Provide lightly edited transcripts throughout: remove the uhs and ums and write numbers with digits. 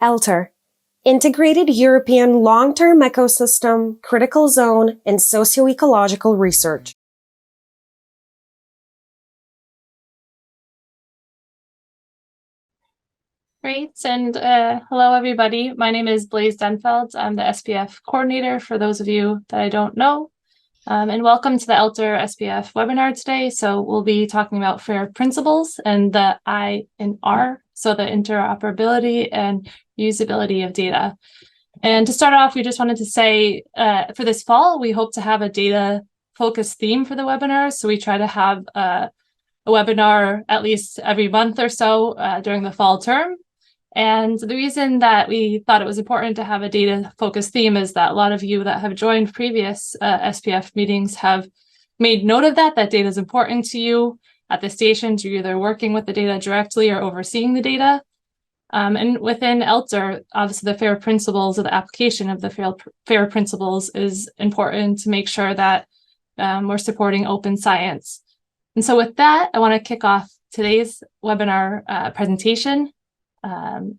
eLTER, Integrated European Long-Term Ecosystem, Critical Zone, and Socio-Ecological Research. Great, and hello everybody. My name is Blaise Denfeld. I'm the SPF coordinator for those of you that I don't know. And welcome to the eLTER SPF webinar today. So we'll be talking about FAIR principles and the I and R, so the interoperability and reusability of data. And to start off, we just wanted to say for this fall, we hope to have a data-focused theme for the webinar. So we try to have a webinar at least every month or so during the fall term. And the reason that we thought it was important to have a data-focused theme is that a lot of you that have joined previous SPF meetings have made note of that data is important to you at the stations. You're either working with the data directly or overseeing the data. And within eLTER, obviously the FAIR principles or the application of the FAIR principles is important to make sure that we're supporting open science. And so with that, I want to kick off today's webinar presentation.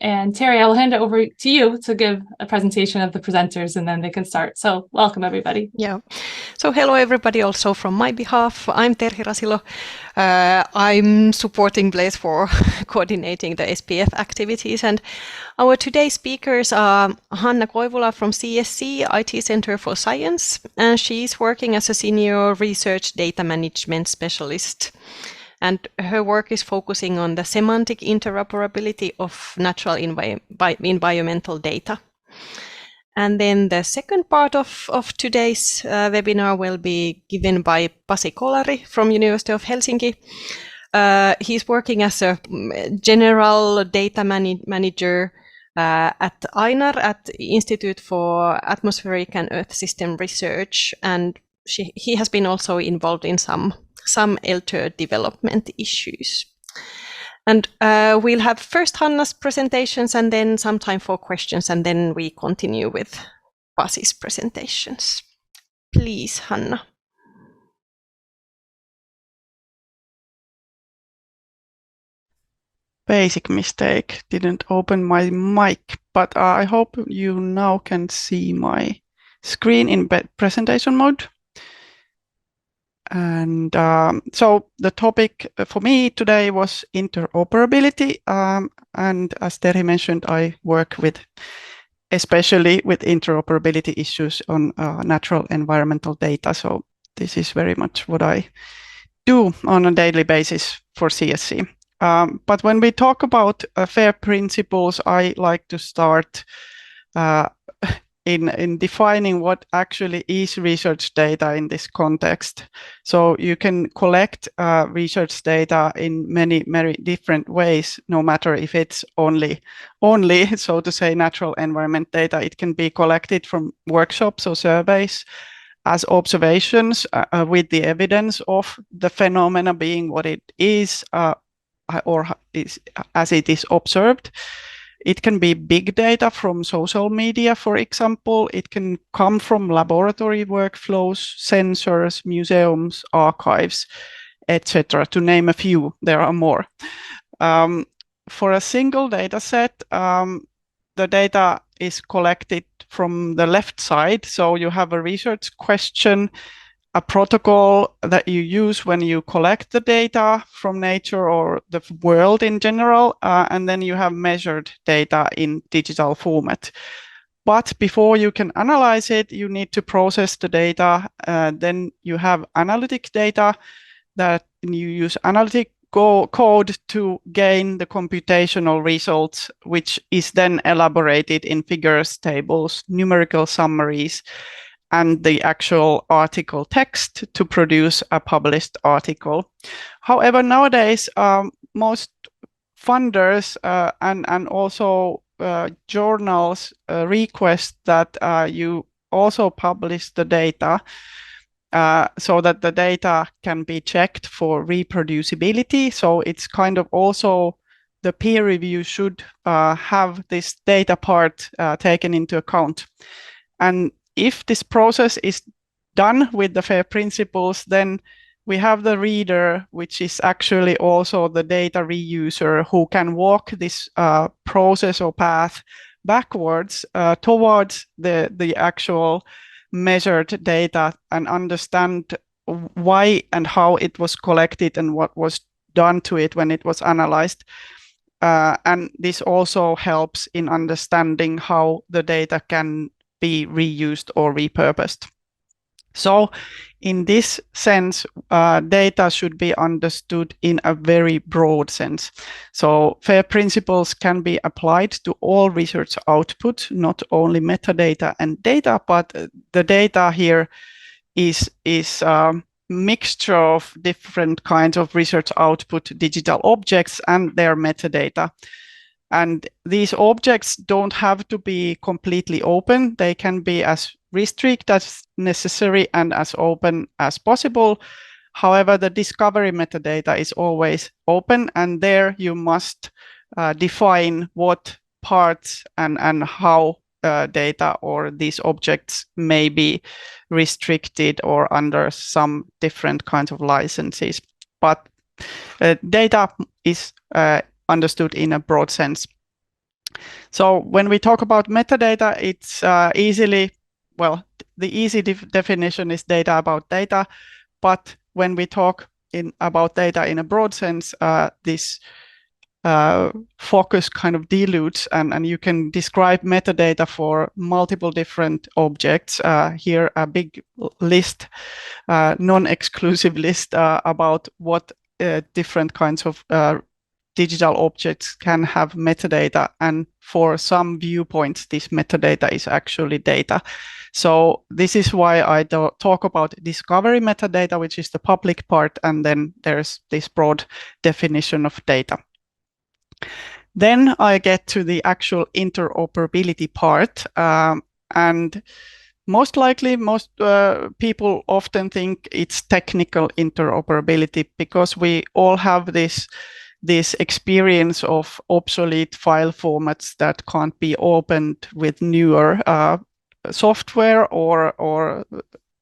And Terry, I will hand it over to you to give a presentation of the presenters and then they can start. So welcome everybody. Yeah. So hello everybody also from my behalf. I'm Terhi Rasilo. I'm supporting Blaise for coordinating the SPF activities, and our today's speakers are Hanna Koivula from CSC, IT Center for Science, and she's working as a senior research data management specialist. And her work is focusing on the semantic interoperability of natural environmental data. And then the second part of today's webinar will be given by Pasi Kolari from University of Helsinki. He's working as a general data manager at INAR, at Institute for Atmospheric and Earth System Research, and he has been also involved in some eLTER development issues. And we'll have first Hanna's presentations and then some time for questions, and then we continue with Pasi's presentations. Please, Hanna. Basic mistake, didn't open my mic, but I hope you now can see my screen in presentation mode. And so the topic for me today was interoperability. And as Terhi mentioned, I work especially with interoperability issues on natural environmental data. So this is very much what I do on a daily basis for CSC. But when we talk about FAIR principles, I like to start in defining what actually is research data in this context. So you can collect research data in many different ways, no matter if it's only, so to say, natural environment data. It can be collected from workshops or surveys as observations with the evidence of the phenomena being what it is, or as it is observed. It can be big data from social media, for example. It can come from laboratory workflows, sensors, museums, archives, etc. To name a few, there are more. For a single data set, the data is collected from the left side. So you have a research question, a protocol that you use when you collect the data from nature or the world in general, and then you have measured data in digital format. But before you can analyze it, you need to process the data. Then you have analytic data that you use analytic code to gain the computational results, which is then elaborated in figures, tables, numerical summaries, and the actual article text to produce a published article. However, nowadays, most funders and also journals request that you also publish the data so that the data can be checked for reproducibility. So it's kind of also the peer review should have this data part taken into account. And if this process is done with the FAIR principles, then we have the reader, which is actually also the data reuser, who can walk this process or path backwards towards the actual measured data and understand why and how it was collected and what was done to it when it was analyzed. And this also helps in understanding how the data can be reused or repurposed. So in this sense, data should be understood in a very broad sense. So FAIR principles can be applied to all research output, not only metadata and data, but the data here is mixture of different kinds of research output, digital objects, and their metadata. And these objects don't have to be completely open. They can be as restricted as necessary and as open as possible. However, the discovery metadata is always open, and there you must define what parts and how data or these objects may be restricted or under some different kinds of licenses. But data is understood in a broad sense. So when we talk about metadata, it's easily, well, the easy definition is data about data. But when we talk about data in a broad sense, this focus kind of dilutes, and you can describe metadata for multiple different objects. Here, a big list, non-exclusive list about what different kinds of digital objects can have metadata, and for some viewpoints, this metadata is actually data. So this is why I talk about discovery metadata, which is the public part, and then there's this broad definition of data. Then I get to the actual interoperability part, and most likely, most people often think it's technical interoperability, because we all have this experience of obsolete file formats that can't be opened with newer software or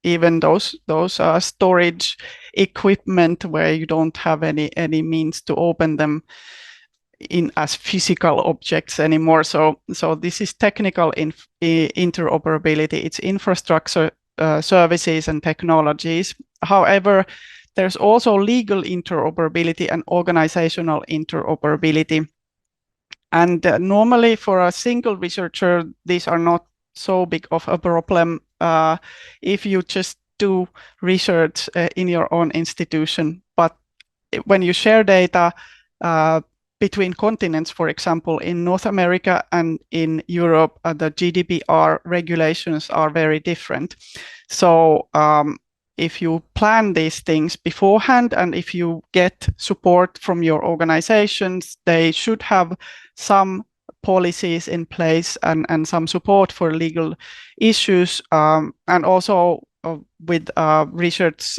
even those storage equipment where you don't have any means to open them in as physical objects anymore. So this is technical interoperability. It's infrastructure, services, and technologies. However, there's also legal interoperability and organizational interoperability. And normally for a single researcher, these are not so big of a problem if you just do research in your own institution. But when you share data between continents, for example, in North America and in Europe, the GDPR regulations are very different. So if you plan these things beforehand, and if you get support from your organizations, they should have some policies in place and some support for legal issues, and also with research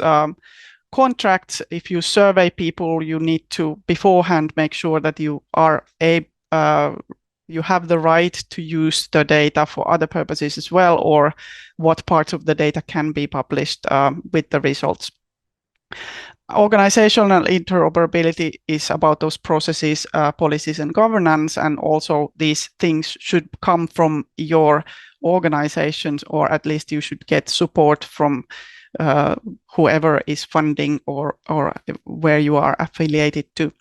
contracts. If you survey people, you need to beforehand make sure that you are you have the right to use the data for other purposes as well, or what parts of the data can be published with the results. Organizational interoperability is about those processes, policies, and governance, and also these things should come from your organizations, or at least you should get support from whoever is funding or where you are affiliated to.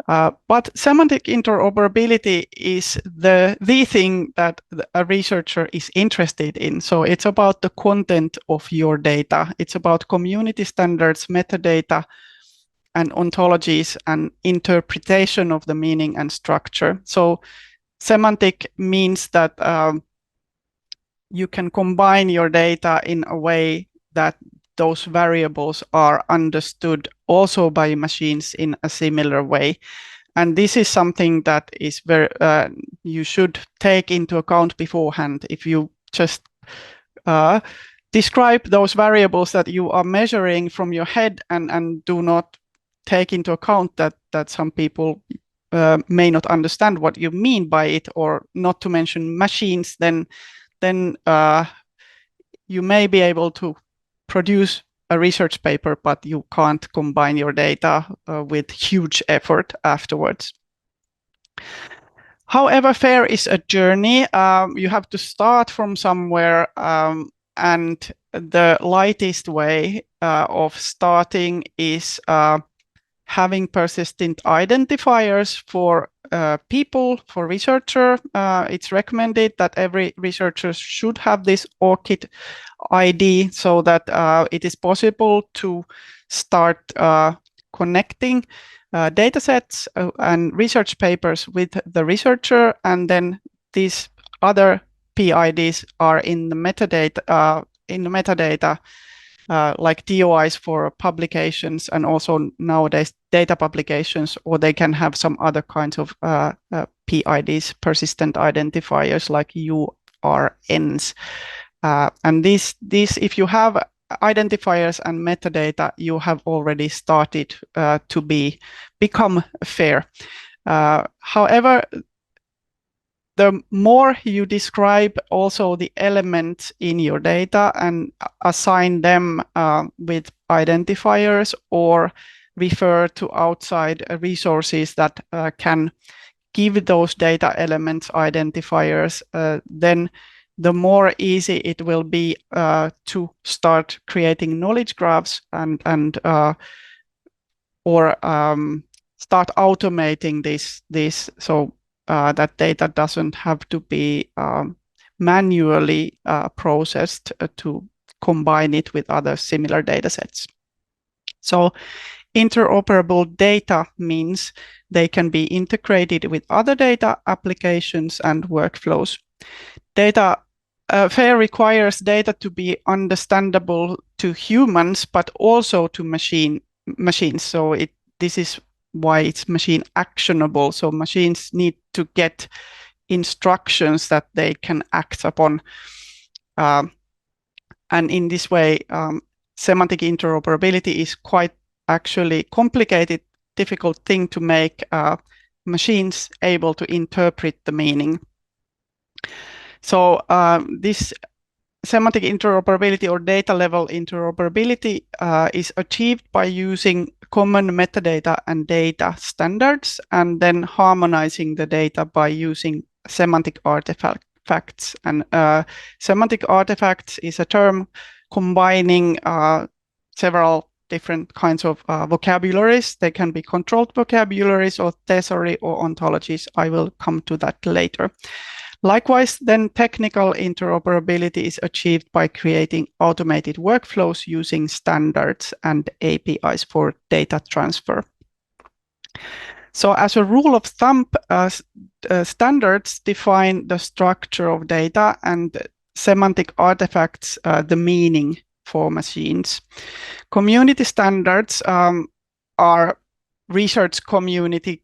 But semantic interoperability is the thing that a researcher is interested in. So it's about the content of your data. It's about community standards, metadata, and ontologies, and interpretation of the meaning and structure. So semantic means that you can combine your data in a way that those variables are understood also by machines in a similar way. And this is something that is very you should take into account beforehand. If you just describe those variables that you are measuring from your head and do not take into account that some people may not understand what you mean by it, or not to mention machines, then you may be able to produce a research paper, but you can't combine your data with huge effort afterwards. However, FAIR is a journey. You have to start from somewhere, and the lightest way of starting is having persistent identifiers for people, for researcher. It's recommended that every researcher should have this ORCID ID so that it is possible to start connecting data sets and research papers with the researcher, and then these other PIDs are in the metadata, like DOIs for publications and also nowadays data publications, or they can have some other kinds of PIDs, persistent identifiers like URNs. And this, if you have identifiers and metadata, you have already started to become FAIR. However, the more you describe also the elements in your data and assign them with identifiers or refer to outside resources that can give those data elements identifiers, then the more easy it will be to start creating knowledge graphs and start automating this so that data doesn't have to be manually processed to combine it with other similar data sets. So interoperable data means they can be integrated with other data applications and workflows. FAIR requires data to be understandable to humans, but also to machines. So this is why it's machine actionable. So machines need to get instructions that they can act upon. And in this way, semantic interoperability is quite actually complicated, difficult thing to make machines able to interpret the meaning. So this semantic interoperability or data level interoperability is achieved by using common metadata and data standards, and then harmonizing the data by using semantic artifacts. And semantic artifacts is a term combining several different kinds of vocabularies. They can be controlled vocabularies or thesauri or ontologies. I will come to that later. Likewise, then technical interoperability is achieved by creating automated workflows using standards and APIs for data transfer. So as a rule of thumb, standards define the structure of data and semantic artifacts the meaning for machines. Community standards are research community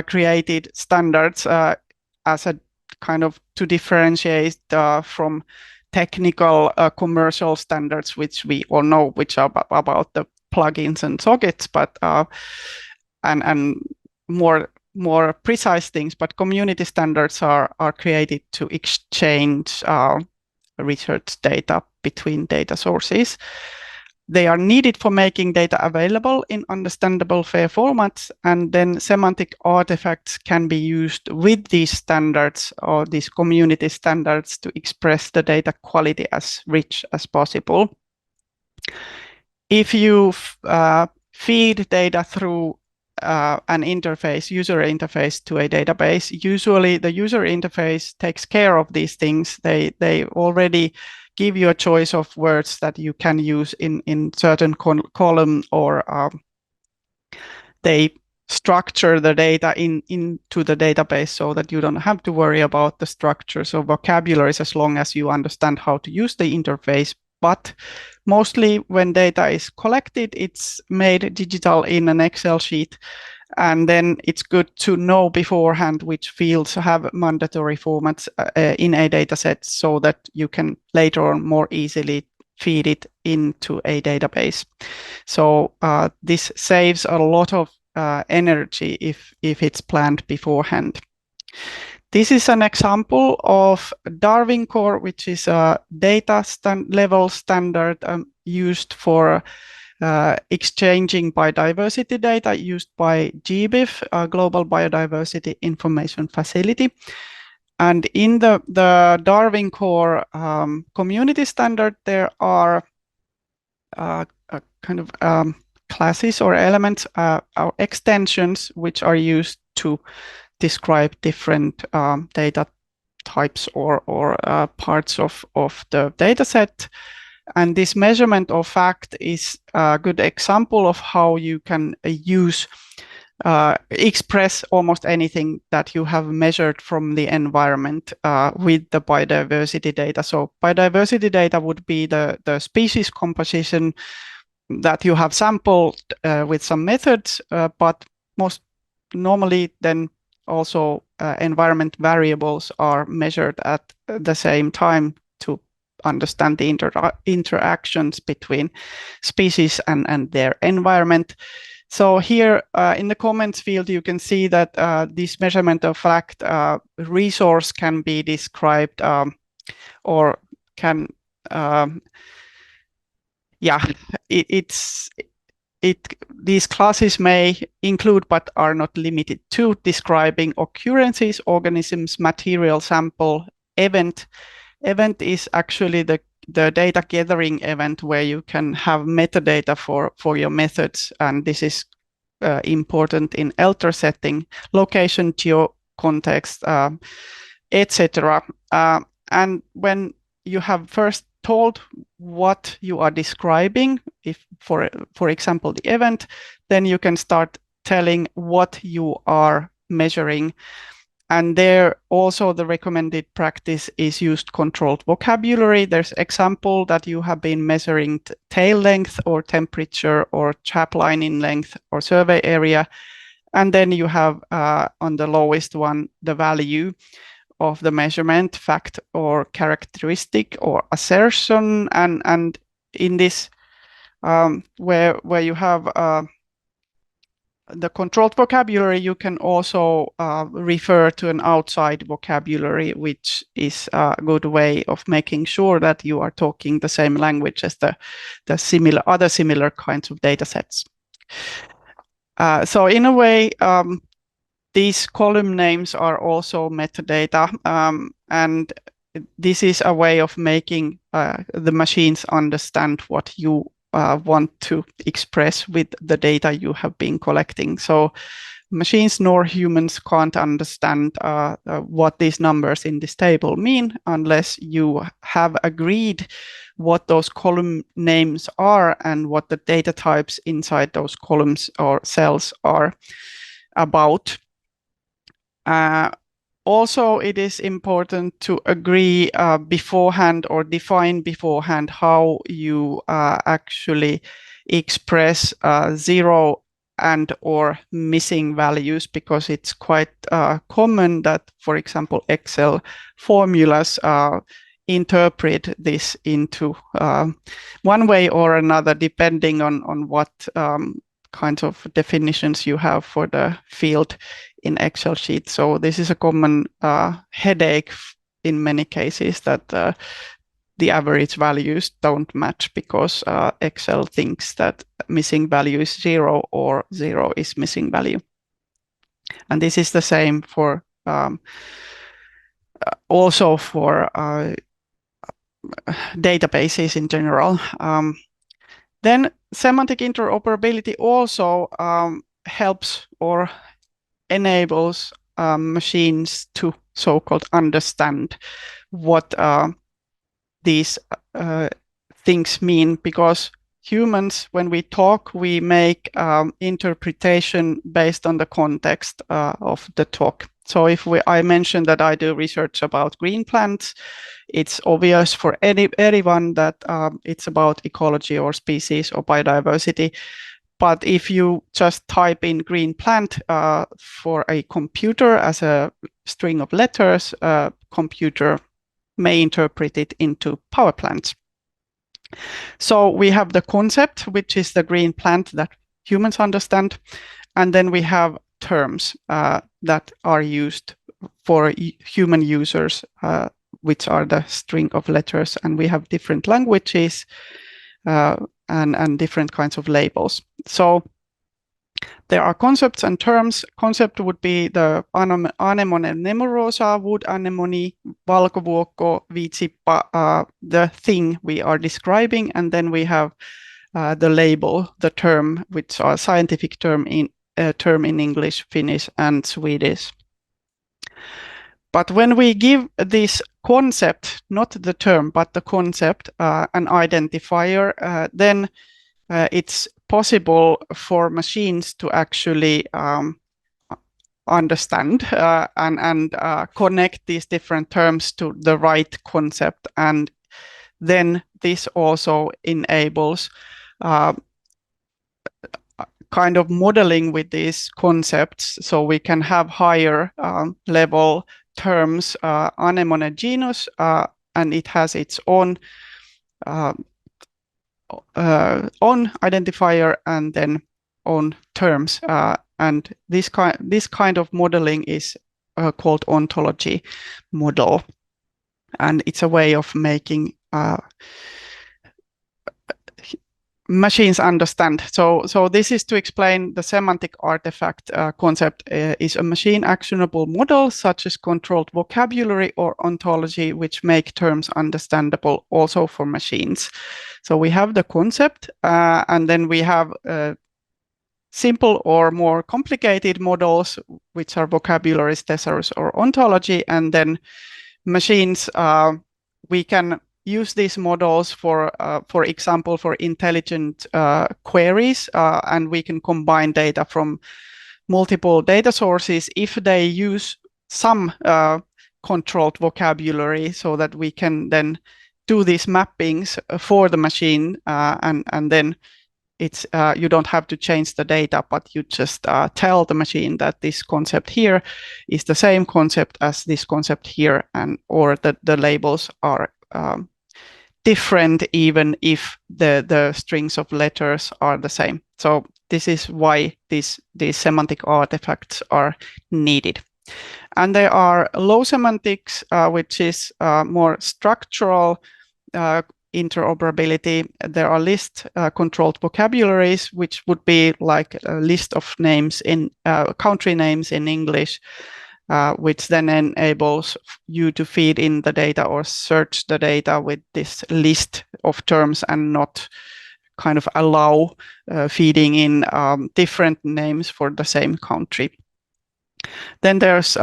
created standards as a kind of to differentiate from technical commercial standards, which we all know, which are about the plugins and sockets, but and more precise things. But community standards are created to exchange research data between data sources. They are needed for making data available in understandable FAIR formats, and then semantic artifacts can be used with these standards or these community standards to express the data quality as rich as possible. If you feed data through an interface, user interface to a database, usually the user interface takes care of these things. They already give you a choice of words that you can use in certain column, or they structure the data into the database so that you don't have to worry about the structures of vocabularies as long as you understand how to use the interface. But mostly when data is collected, it's made digital in an Excel sheet. And then it's good to know beforehand which fields have mandatory formats in a data set so that you can later on more easily feed it into a database. So this saves a lot of energy if it's planned beforehand. This is an example of Darwin Core, which is a data level standard used for exchanging biodiversity data used by GBIF, Global Biodiversity Information Facility. And in the Darwin Core community standard, there are kind of classes or elements, or extensions, which are used to describe different data types or parts of the data set. And this measurement of fact is a good example of how you can express almost anything that you have measured from the environment with the biodiversity data. So biodiversity data would be the species composition that you have sampled with some methods, but most normally then also environment variables are measured at the same time to understand the interactions between species and their environment. So here in the comments field, you can see that this measurement of fact resource can be described or can, these classes may include but are not limited to describing occurrences, organisms, material, sample, event. Event is actually the data gathering event where you can have metadata for your methods, and this is important in eLTER setting, location, geo context, etc. And when you have first told what you are describing, if for example the event, then you can start telling what you are measuring. And there also the recommended practice is used controlled vocabulary. There's example that you have been measuring tail length or temperature or chap lining length or survey area. And then you have on the lowest one, the value of the measurement, fact or characteristic or assertion. And in this, where you have the controlled vocabulary, you can also refer to an outside vocabulary, which is a good way of making sure that you are talking the same language as the other similar kinds of data sets. So in a way, these column names are also metadata, and this is a way of making the machines understand what you want to express with the data you have been collecting. So machines nor humans can't understand what these numbers in this table mean unless you have agreed what those column names are and what the data types inside those columns or cells are about. Also, it is important to agree beforehand or define beforehand how you actually express zero and or missing values, because it's quite common that, for example, Excel formulas interpret this into one way or another, depending on what kinds of definitions you have for the field in Excel sheet. So this is a common headache in many cases, that the average values don't match because Excel thinks that missing value is zero or zero is missing value. And this is the same for also for databases in general. Then semantic interoperability also helps or enables machines to so-called understand what these things mean, because humans, when we talk, we make interpretation based on the context of the talk. So if I mention that I do research about green plants, it's obvious for anyone that it's about ecology or species or biodiversity. But if you just type in green plant for a computer as a string of letters, computer may interpret it into power plants. So we have the concept, which is the green plant that humans understand. And then we have terms that are used for human users, which are the string of letters. And we have different languages. and different kinds of labels. So there are concepts and terms. Concept would be the anemone nemorosa, wood anemone, valkovuokko, viitsippa, the thing we are describing, and then we have the label, the term, which are scientific term in English, Finnish, and Swedish. But when we give this concept, not the term, but the concept, an identifier, then it's possible for machines to actually understand and connect these different terms to the right concept. And then this also enables kind of modeling with these concepts, so we can have higher level terms, anemone genus, and it has its own identifier and then own terms. And this kind of modeling is called ontology model, and it's a way of making machines understand. So this is to explain the semantic artifact concept is a machine actionable model such as controlled vocabulary or ontology which make terms understandable also for machines. So we have the concept and then we have simple or more complicated models which are vocabularies, thesaurus, or ontology, and then machines we can use these models for example, for intelligent queries, and we can combine data from multiple data sources if they use some controlled vocabulary, so that we can then do these mappings for the machine, and then it's you don't have to change the data, but you just tell the machine that this concept here is the same concept as this concept here, and or that the labels are different even if the strings of letters are the same. So this is why these semantic artifacts are needed. And there are low semantics, which is more structural interoperability. There are list controlled vocabularies, which would be like a list of names in country names in English, which then enables you to feed in the data or search the data with this list of terms and not kind of allow feeding in different names for the same country. Then there's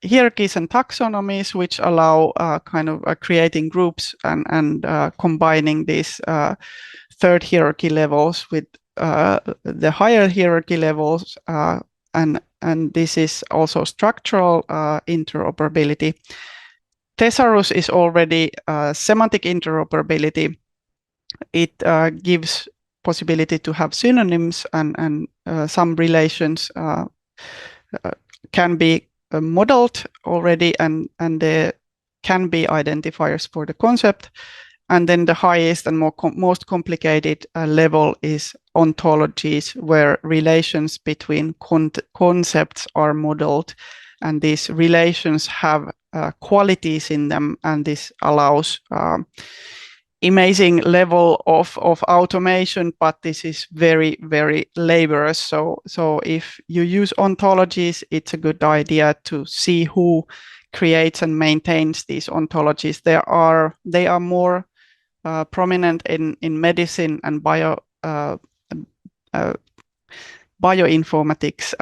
hierarchies and taxonomies, which allow kind of creating groups and combining these third hierarchy levels with the higher hierarchy levels, and this is also structural interoperability. Thesaurus is already semantic interoperability. It gives possibility to have synonyms, and some relations can be modeled already, and there can be identifiers for the concept. And then the highest and most complicated level is ontologies, where relations between concepts are modeled, and these relations have qualities in them, and this allows amazing level of automation, but this is very, very laborious. So if you use ontologies, it's a good idea to see who creates and maintains these ontologies. They are more prominent in medicine and bioinformatics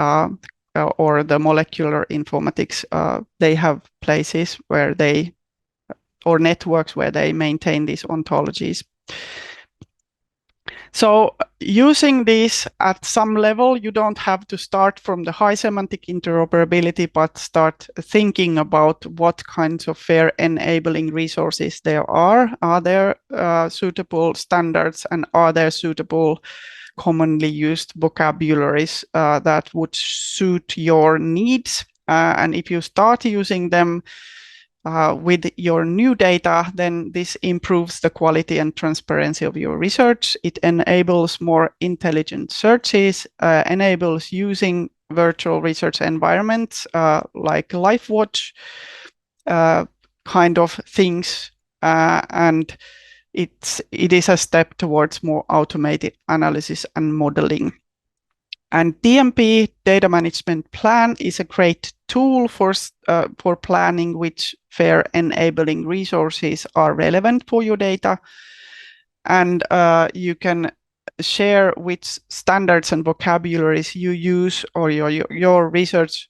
or the molecular informatics. They have places where or networks where they maintain these ontologies. So using these at some level, you don't have to start from the high semantic interoperability, but start thinking about what kinds of fair enabling resources there are. Are there suitable standards, and are there suitable commonly used vocabularies that would suit your needs? And if you start using them with your new data, then this improves the quality and transparency of your research. It enables more intelligent searches, enables using virtual research environments like LifeWatch kind of things, and it is a step towards more automated analysis and modeling. And DMP, Data Management Plan, is a great tool for planning which FAIR enabling resources are relevant for your data. And you can share which standards and vocabularies you use or your research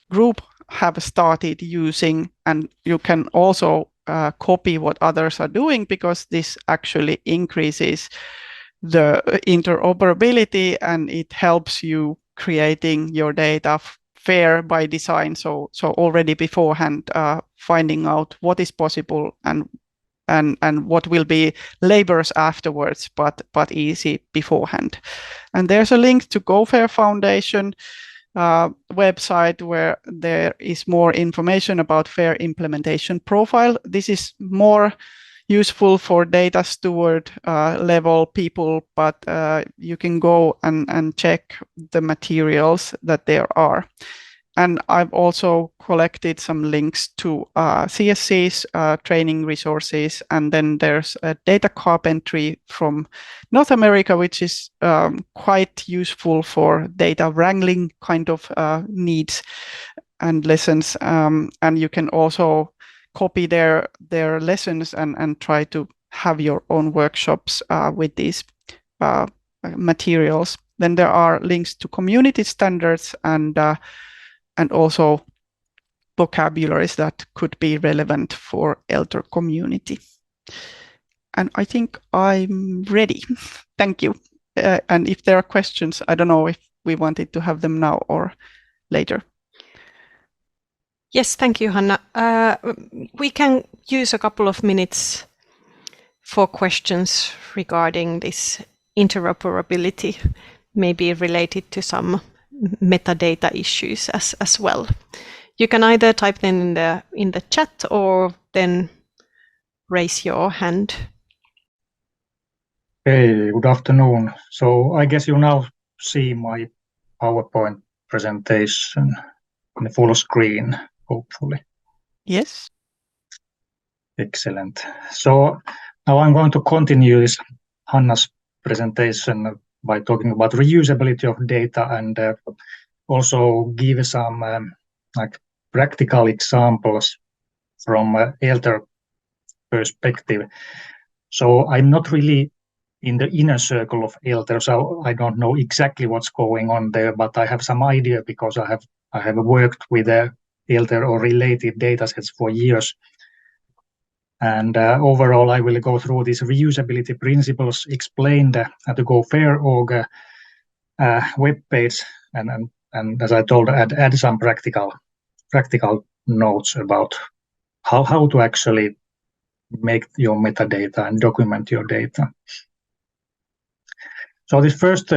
group have started using, and you can also copy what others are doing, because this actually increases the interoperability and it helps you creating your data fair by design. So already beforehand, finding out what is possible and what will be labors afterwards, but easy beforehand. And there's a link to GoFair Foundation website where there is more information about FAIR implementation profile. This is more useful for data steward level people, but you can go and check the materials that there are. And I've also collected some links to CSC's training resources. And then there's a data carpentry from North America, which is quite useful for data wrangling kind of needs and lessons. And you can also copy their lessons and try to have your own workshops with these materials. Then there are links to community standards and also vocabularies that could be relevant for eLTER community. And I think I'm ready. Thank you. And if there are questions, I don't know if we wanted to have them now or later. Yes, thank you, Hanna. We can use a couple of minutes for questions regarding this interoperability, maybe related to some metadata issues as well. You can either type them in the chat or then raise your hand. Hey, good afternoon. So I guess you now see my PowerPoint presentation on the full screen, hopefully. Yes. Excellent. So now I'm going to continue this Hanna's presentation by talking about reusability of data and also give some like practical examples from eLTER perspective. So I'm not really in the inner circle of eLTER, so I don't know exactly what's going on there, but I have some idea because I have worked with eLTER or related datasets for years. And overall, I will go through these reusability principles explained at the GoFair.org webpage, and as I told, add some practical notes about how to actually make your metadata and document your data. So this first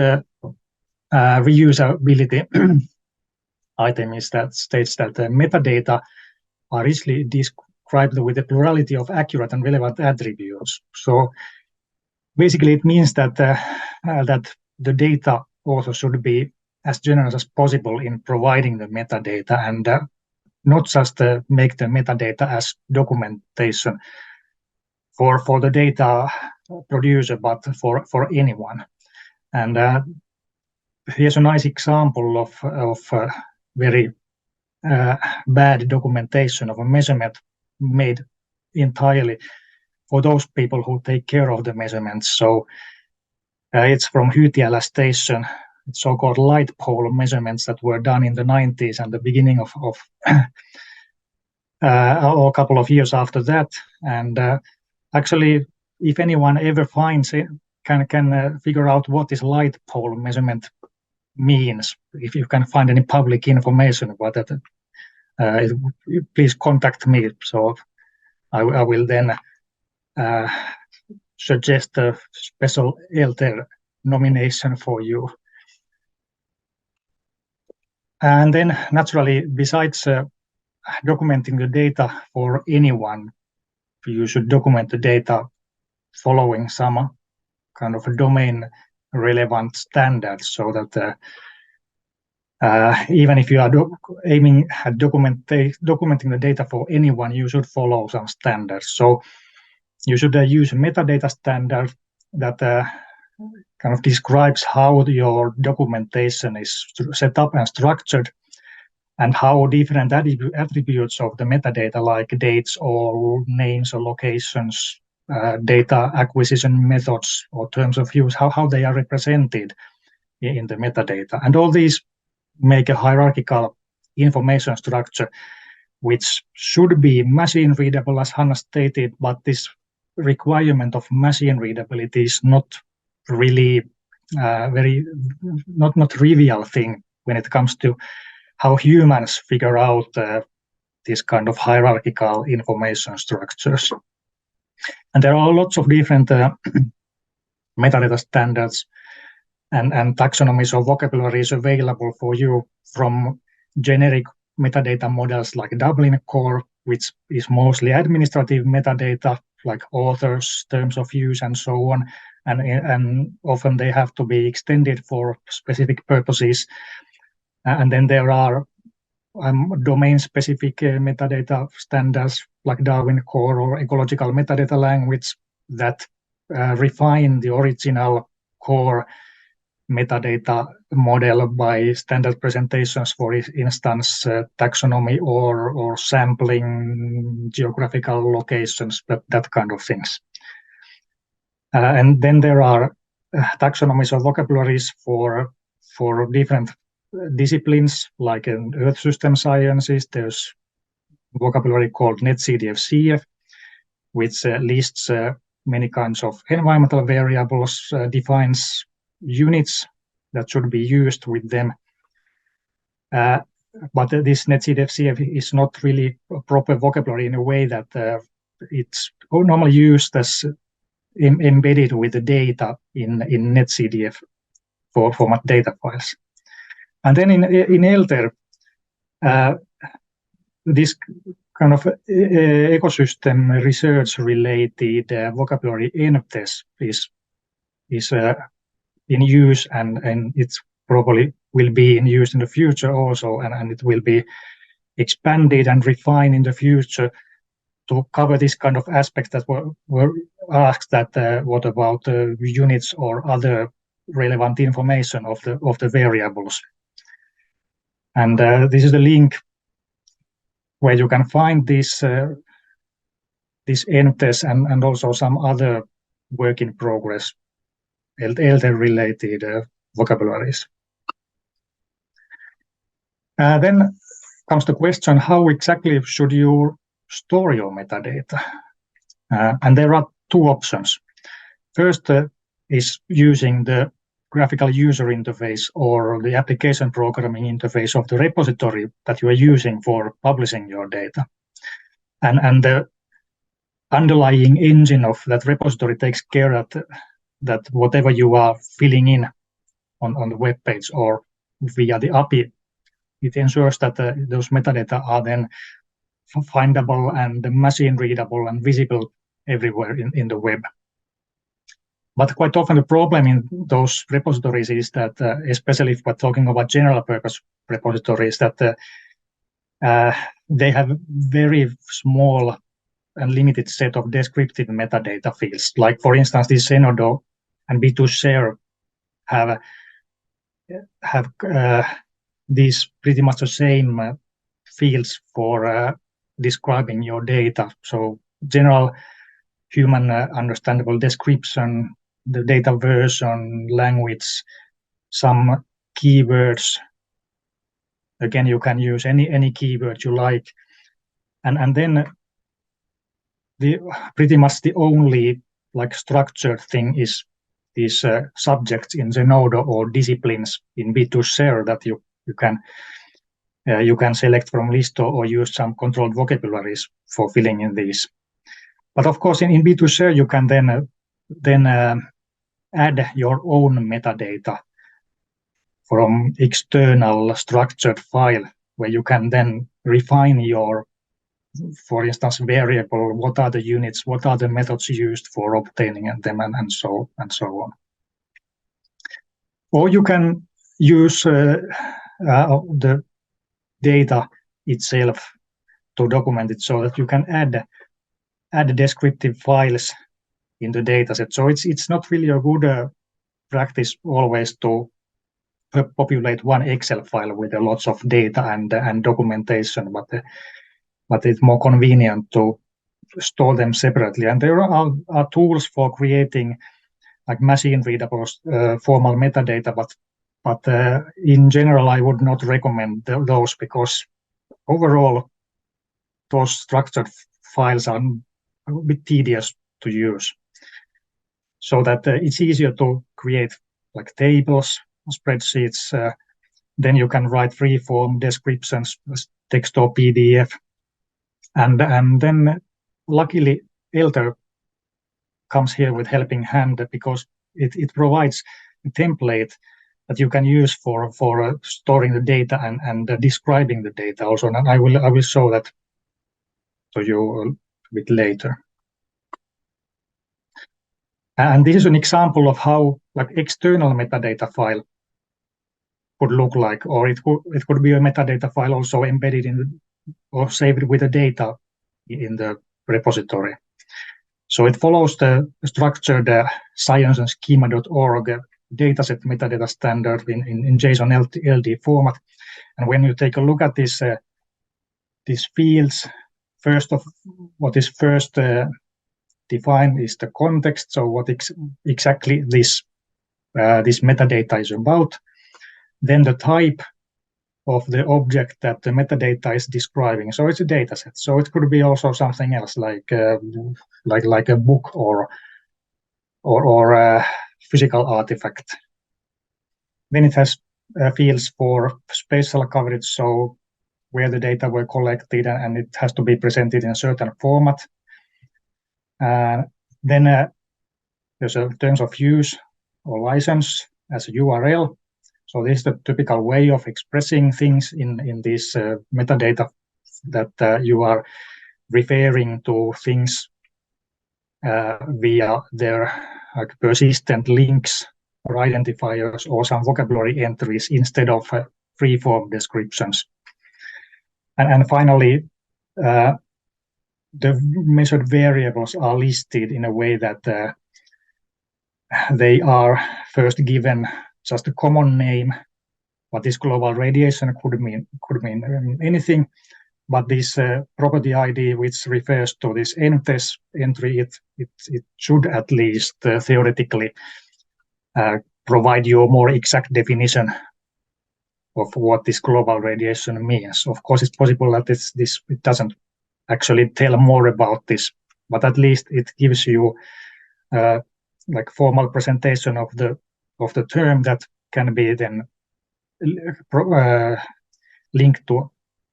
reusability item is that states that the metadata are easily described with a plurality of accurate and relevant attributes. So basically, it means that that the data also should be as generous as possible in providing the metadata, and not just make the metadata as documentation for the data producer, but for anyone. And here's a nice example of very bad documentation of a measurement made entirely for those people who take care of the measurements. So it's from Hytiälä station. It's so-called light pole measurements that were done in the 90s and the beginning of or a couple of years after that. And actually, if anyone ever finds it, can figure out what this light pole measurement means, if you can find any public information about that, please contact me. So I will then suggest a special eLTER nomination for you. And then naturally, besides documenting the data for anyone, you should document the data following some kind of a domain relevant standards, so that even if you are aiming at documenting the data for anyone, you should follow some standards. So you should use a metadata standard that kind of describes how your documentation is set up and structured, and how different attributes of the metadata, like dates or names or locations, data acquisition methods or terms of use, how they are represented in the metadata. And all these make a hierarchical information structure, which should be machine readable, as Hanna stated, but this requirement of machine readability is not really not trivial thing when it comes to how humans figure out this kind of hierarchical information structures. And there are lots of different metadata standards and taxonomies or vocabularies available for you, from generic metadata models like Dublin Core, which is mostly administrative metadata like authors, terms of use, and so on. And often they have to be extended for specific purposes. And then there are domain-specific metadata standards like Darwin Core or ecological metadata language that refine the original core metadata model by standard presentations, for instance, taxonomy or sampling, geographical locations, that kind of things. And then there are taxonomies or vocabularies for different disciplines, like in Earth System Sciences. There's vocabulary called NetCDF-CF, which lists many kinds of environmental variables, defines units that should be used with them. But this NetCDF-CF is not really a proper vocabulary in a way that it's normally used as embedded with the data in NetCDF for format data files. And then in eLTER, this kind of ecosystem research related vocabulary ENTES is in use, and it's probably will be in use in the future also, and it will be expanded and refined in the future to cover this kind of aspects that were asked, that what about units or other relevant information of the variables. And this is the link where you can find this ENTES and also some other work in progress eLTER related vocabularies. Then comes the question, how exactly should you store your metadata? And there are two options. First is using the graphical user interface or the application programming interface of the repository that you are using for publishing your data. And the underlying engine of that repository takes care that whatever you are filling in on the web page or via the API, it ensures that those metadata are then findable and machine readable and visible everywhere in the web. But quite often the problem in those repositories is that, especially if we're talking about general purpose repositories, that they have very small and limited set of descriptive metadata fields. Like, for instance, this Zenodo and B2Share have these pretty much the same fields for describing your data. So general human understandable description, the data version, language, some keywords. Again, you can use any keyword you like. And then pretty much the only like structured thing is these subjects in Zenodo or disciplines in B2Share that you can select from list or use some controlled vocabularies for filling in these. But of course, in B2Share, you can then add your own metadata from external structured file, where you can then refine your, for instance, variable, what are the units, what are the methods used for obtaining them, and so on. Or you can use the data itself to document it, so that you can add add descriptive files in the dataset. So it's not really a good practice always to populate one Excel file with lots of data and documentation, but it's more convenient to store them separately. And there are tools for creating like machine readable formal metadata, but in general, I would not recommend those, because overall, those structured files are a bit tedious to use. So that it's easier to create like tables, spreadsheets. Then you can write free-form descriptions, text or PDF. And then luckily, eLTER comes here with helping hand, because it provides a template that you can use for storing the data and describing the data also. And I will show that to you a bit later. And this is an example of how like external metadata file could look like, or it could be a metadata file also embedded in or saved with the data in the repository. So it follows the structured science and schema.org dataset metadata standard in JSON LD format. And when you take a look at these fields, what is first defined is the context. So what exactly this metadata is about. Then the type of the object that the metadata is describing. So it's a dataset. So it could be also something else like a book or a physical artifact. Then it has fields for spatial coverage, so where the data were collected, and it has to be presented in a certain format. Then there's a terms of use or license as a URL. So this is the typical way of expressing things in this metadata, that you are referring to things via their like persistent links or identifiers or some vocabulary entries instead of free-form descriptions. And finally, the measured variables are listed in a way that they are first given just a common name. What this global radiation could mean anything, but this property ID, which refers to this NTES entry, it should at least theoretically provide you a more exact definition of what this global radiation means. Of course, it's possible that it doesn't actually tell more about this, but at least it gives you like formal presentation of the term that can be then linked to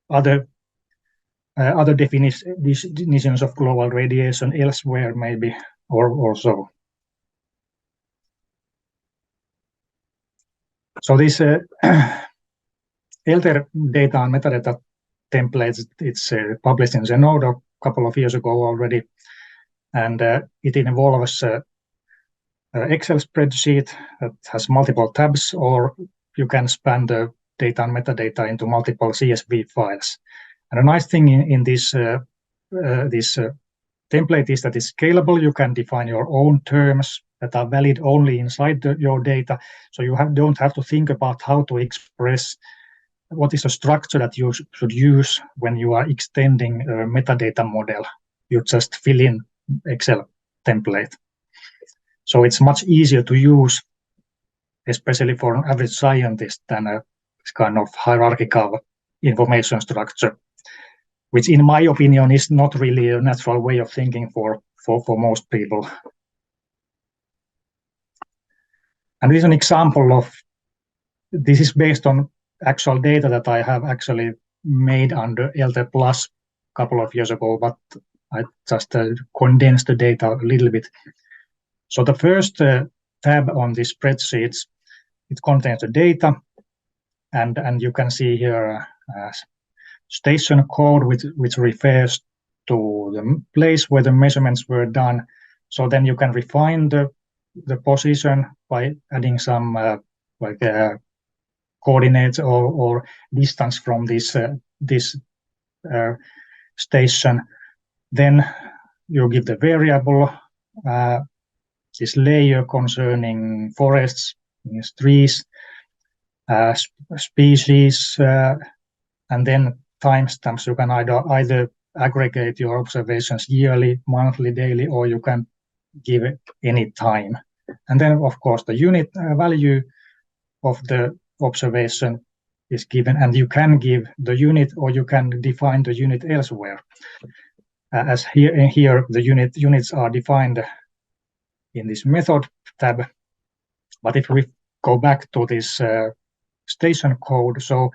other definitions of global radiation elsewhere, maybe, or so. So this eLTER data and metadata templates, it's published in Zenodo a couple of years ago already, and it involves Excel spreadsheet that has multiple tabs, or you can span the data and metadata into multiple CSV files. And a nice thing in this template is that it's scalable. You can define your own terms that are valid only inside your data. So you don't have to think about how to express what is the structure that you should use when you are extending a metadata model. You just fill in Excel template. So it's much easier to use, especially for an average scientist, than a kind of hierarchical information structure, which in my opinion is not really a natural way of thinking for most people. And this is an example of, this is based on actual data that I have actually made under eLTER Plus a couple of years ago, but I just condensed the data a little bit. So the first tab on the spreadsheets, it contains the data, and you can see here station code, which refers to the place where the measurements were done. So then you can refine the position by adding some coordinates or distance from this station. Then you give the variable, this layer concerning forests, means trees, species, and then timestamps. You can either aggregate your observations yearly, monthly, daily, or you can give it any time. And then, of course, the unit value of the observation is given, and you can give the unit, or you can define the unit elsewhere. As here the units are defined in this method tab. But if we go back to this station code, so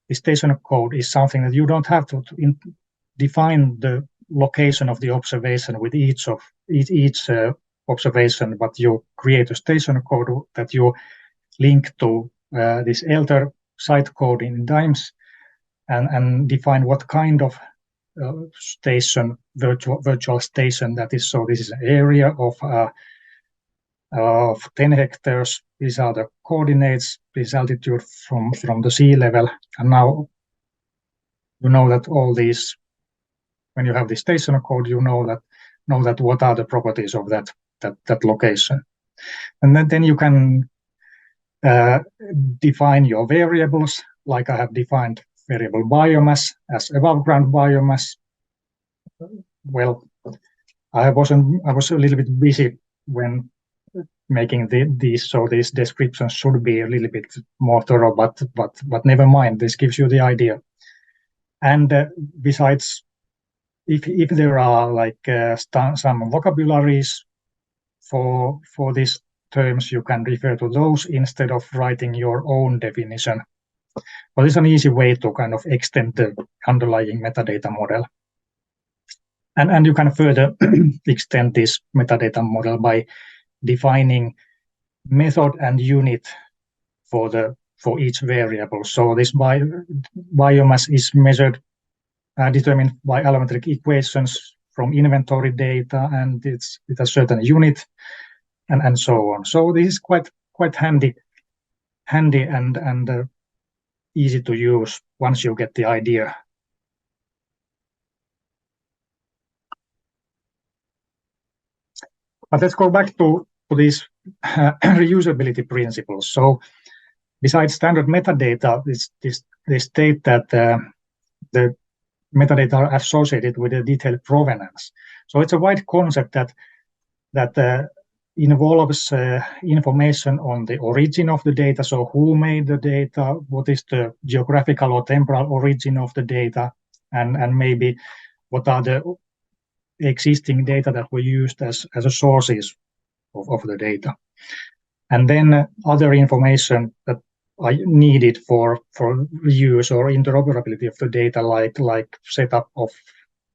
the station code is something that you don't have to define the location of the observation with each observation, but you create a station code that you link to this eLTER site code in DIMES, and define what kind of station, virtual station that is. So this is an area of 10 hectares. These are the coordinates, this altitude from the sea level. And now you know that all these, when you have the station code, you know that what are the properties of that location. And then you can define your variables, like I have defined variable biomass as above ground biomass. Well, I was a little bit busy when making these, so these descriptions should be a little bit more thorough, but never mind, this gives you the idea. And besides, if there are like some vocabularies for these terms, you can refer to those instead of writing your own definition. But it's an easy way to kind of extend the underlying metadata model. And you can further extend this metadata model by defining method and unit for each variable. So this biomass is measured, determined by allometric equations from inventory data, and it's a certain unit, and so on. So this is quite handy and easy to use once you get the idea. But let's go back to these reusability principles. So besides standard metadata, they state that the metadata are associated with a detailed provenance. So it's a wide concept that involves information on the origin of the data. So who made the data, what is the geographical or temporal origin of the data, and maybe what are the existing data that were used as a sources of the data. And then other information that are needed for reuse or interoperability of the data, like setup of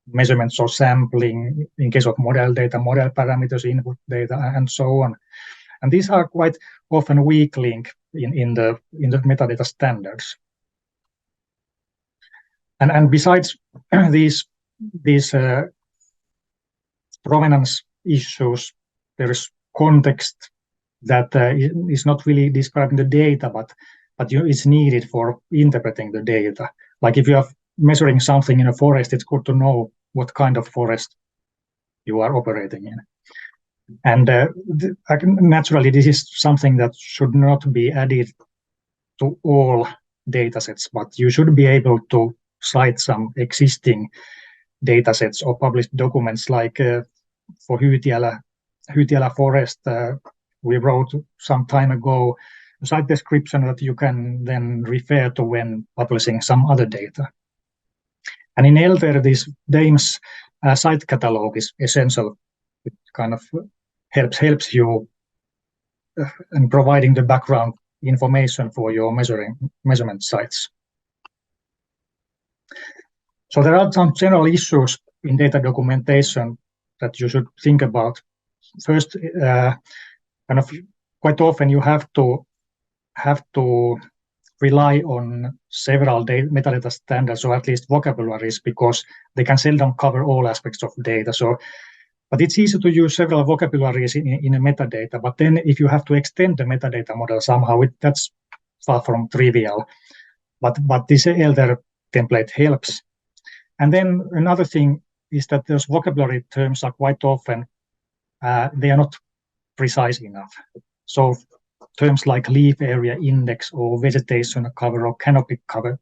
measurements or sampling in case of model data, model parameters, input data, and so on. And these are quite often weak link in the metadata standards. And besides these provenance issues, there is context that is not really describing the data, but it's needed for interpreting the data. Like if you are measuring something in a forest, it's good to know what kind of forest you are operating in. And naturally, this is something that should not be added to all datasets, but you should be able to cite some existing datasets or published documents, like for Hytiala forest, we wrote some time ago a site description that you can then refer to when publishing some other data. And in eLTER, this DIMES site catalog is essential. It kind of helps you in providing the background information for your measurement sites. So there are some general issues in data documentation that you should think about. First, kind of quite often you have to rely on several metadata standards, or at least vocabularies, because they can seldom cover all aspects of data. So, but it's easy to use several vocabularies in a metadata. But then if you have to extend the metadata model somehow, that's far from trivial. But this eLTER template helps. And then another thing is that those vocabulary terms are quite often, they are not precise enough. So terms like leaf area index or vegetation cover or canopy cover,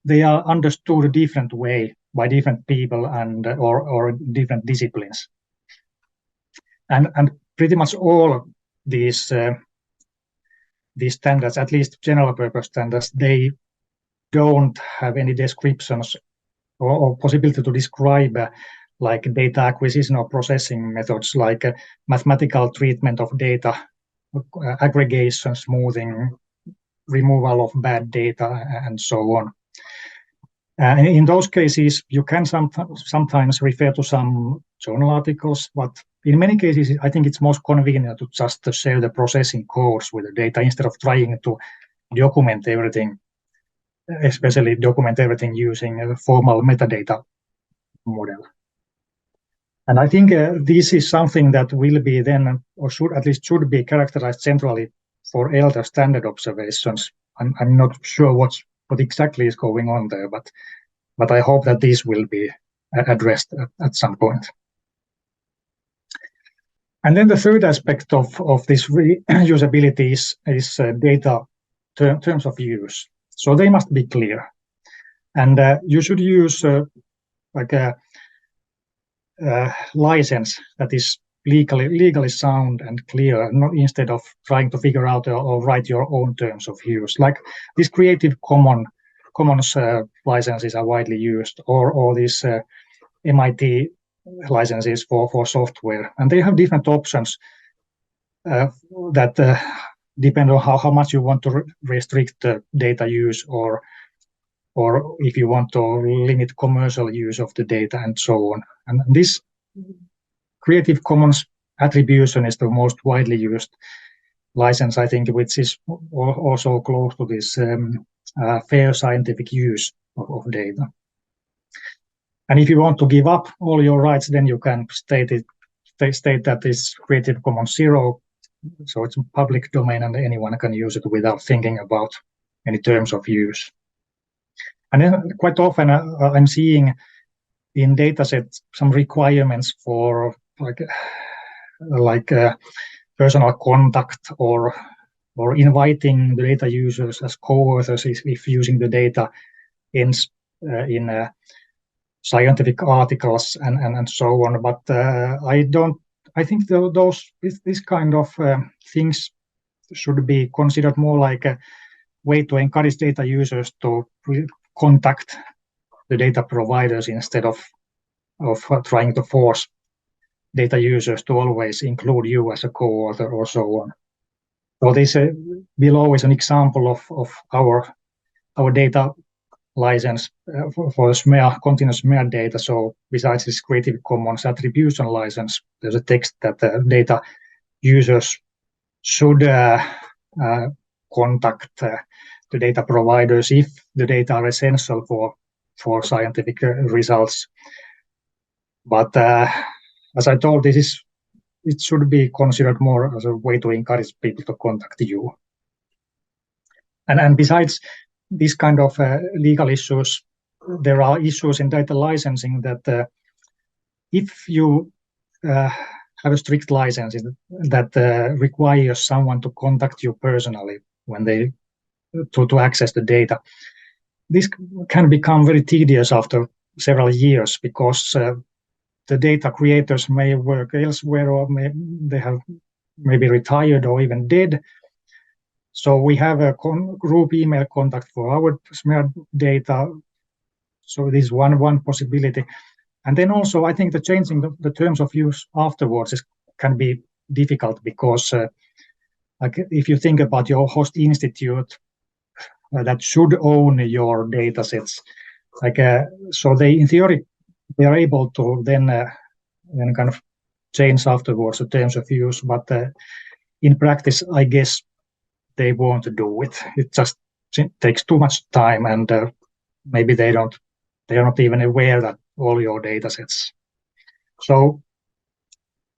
they are understood a different way by different people and or different disciplines. And pretty much all these standards, at least general purpose standards, they don't have any descriptions or possibility to describe like data acquisition or processing methods, like mathematical treatment of data, aggregation, smoothing, removal of bad data, and so on. In those cases, you can sometimes refer to some journal articles, but in many cases, I think it's most convenient to just share the processing codes with the data instead of trying to document everything, especially document everything using a formal metadata model. And I think this is something that will be then, or should be characterized centrally for eLTER standard observations. I'm not sure what exactly is going on there, but I hope that this will be addressed at some point. And then the third aspect of this reusability is data terms of use. So they must be clear. And you should use like a license that is legally sound and clear, not instead of trying to figure out or write your own terms of use. Like these Creative Commons licenses are widely used, or these MIT licenses for software, and they have different options that depend on how much you want to restrict the data use, or if you want to limit commercial use of the data, and so on. And this Creative Commons attribution is the most widely used license, I think, which is also close to this fair scientific use of data. And if you want to give up all your rights, then you can state that it's Creative Commons 0, so it's a public domain and anyone can use it without thinking about any terms of use. And then quite often I'm seeing in datasets some requirements for like personal contact or inviting the data users as co-authors if using the data in scientific articles and so on. But I think this kind of things should be considered more like a way to encourage data users to contact the data providers instead of trying to force data users to always include you as a co-author or so on. So this below is an example of our data license for SMEA, continuous SMEA data. So besides this Creative Commons attribution license, there's a text that data users should contact the data providers if the data are essential for scientific results. But as I told, it should be considered more as a way to encourage people to contact you. And besides these kind of legal issues, there are issues in data licensing that if you have a strict license that requires someone to contact you personally when they to access the data, this can become very tedious after several years because the data creators may work elsewhere, or they have maybe retired or even dead. So we have a group email contact for our SMEA data. So this is one possibility. And then also, I think the changing the terms of use afterwards can be difficult because like if you think about your host institute that should own your data sets, so they, in theory, they are able to then kind of change afterwards the terms of use, but in practice, I guess they won't do it. It just takes too much time, and maybe they are not even aware that all your data sets. So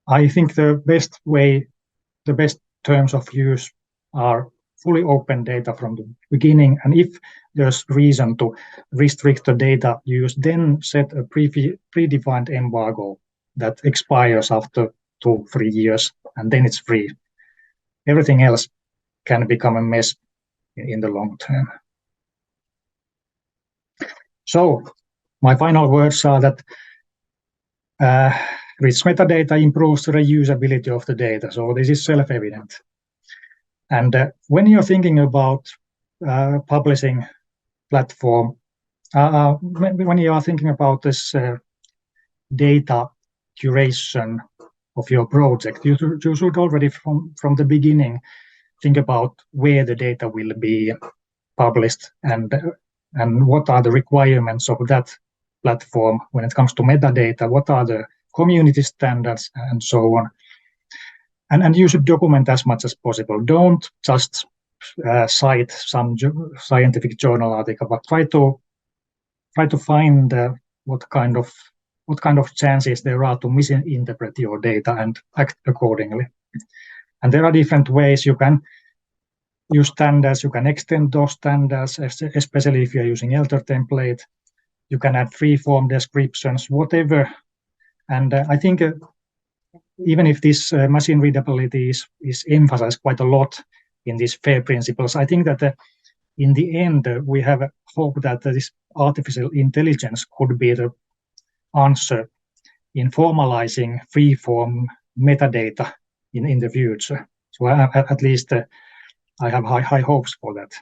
I think the best terms of use are fully open data from the beginning, and if there's reason to restrict the data use, then set a predefined embargo that expires after 2-3 years, and then it's free. Everything else can become a mess in the long term. So my final words are that rich metadata improves the reusability of the data. So this is self-evident. And when you're thinking about publishing platform, when you are thinking about this data curation of your project, you should already from the beginning think about where the data will be published and what are the requirements of that platform when it comes to metadata, what are the community standards, and so on. And you should document as much as possible. Don't just cite some scientific journal article, but try to find what kind of chances there are to misinterpret your data and act accordingly. And there are different ways you can use standards. You can extend those standards, especially if you're using eLTER template. You can add free-form descriptions, whatever. And I think even if this machine readability is emphasized quite a lot in these FAIR principles, I think that in the end, we have hope that this artificial intelligence could be the answer in formalizing free-form metadata in the future. So at least I have high hopes for that.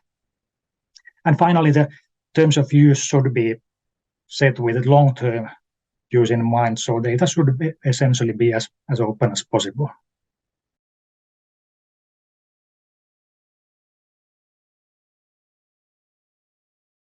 And finally, the terms of use should be set with long-term use in mind, so data should essentially be as open as possible.